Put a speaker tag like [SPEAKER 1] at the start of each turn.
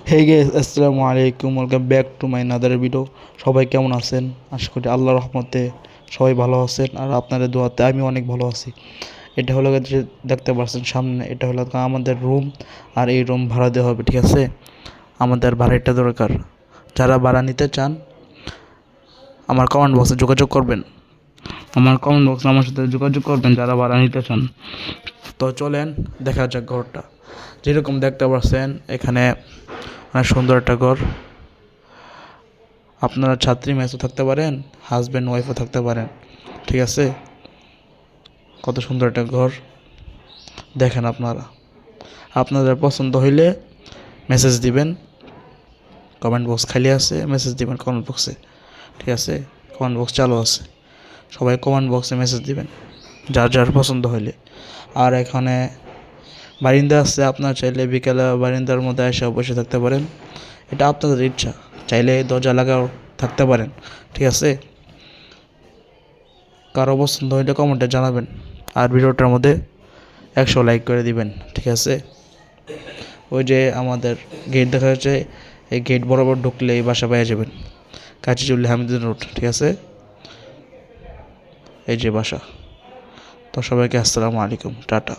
[SPEAKER 1] Hey guys, আসসালামু আলাইকুম, welcome back to my another video. সবাই কেমন আছেন? আশা করি আল্লাহর রহমতে সবাই ভালো আছেন, আর আপনাদের দোয়াতে আমি অনেক ভালো আছি। এটা হলো যে দেখতে পাচ্ছেন সামনে, এটা হলো আমাদের রুম। আর এই রুম ভাড়া দেওয়া হবে, ঠিক আছে? আমাদের ভাড়াটা দরকার। যারা ভাড়া নিতে চান আমার কমেন্ট বক্সে যোগাযোগ করবেন। আমার সাথে যোগাযোগ করবেন যারা ভাড়া নিতে চান। তো চলেন দেখা যাক ঘরটা। যেরকম দেখতে পাচ্ছেন এখানে অনেক সুন্দর একটা ঘর। আপনারা ছাত্রী মেসও থাকতে পারেন, হাজব্যান্ড ওয়াইফও থাকতে পারেন, ঠিক আছে? কত সুন্দর একটা ঘর দেখেন আপনারা। আপনাদের পছন্দ হইলে মেসেজ দিবেন, কমেন্ট বক্স খালি আছে, মেসেজ দিবেন কমেন্ট বক্সে, ঠিক আছে? কমেন্ট বক্স চালু আছে, সবাই কমেন্ট বক্সে মেসেজ দিবেন যার যার পছন্দ হইলে। আর এখানে বারিন্দা আছে, আপনার চাইলে বিকেলে বারিন্দার মধ্যে এসে বসে থাকতে পারেন। এটা আপনাদের ইচ্ছা, চাইলে দরজা লাগাও থাকতে পারেন, ঠিক আছে? কারো পছন্দ হইলে কমেন্টে জানাবেন। আর ভিডিওটার মধ্যে 100 লাইক করে দিবেন, ঠিক আছে? ওই যে আমাদের গেট দেখা যাচ্ছে, এই গেট বরাবর ঢুকলে এই বাসা পেয়ে যাবেন, কাচিচুল্লি হামিদুর রোড, ঠিক আছে? এই যে বাসা। তো সবাইকে আসসালামু আলাইকুম, টাটা।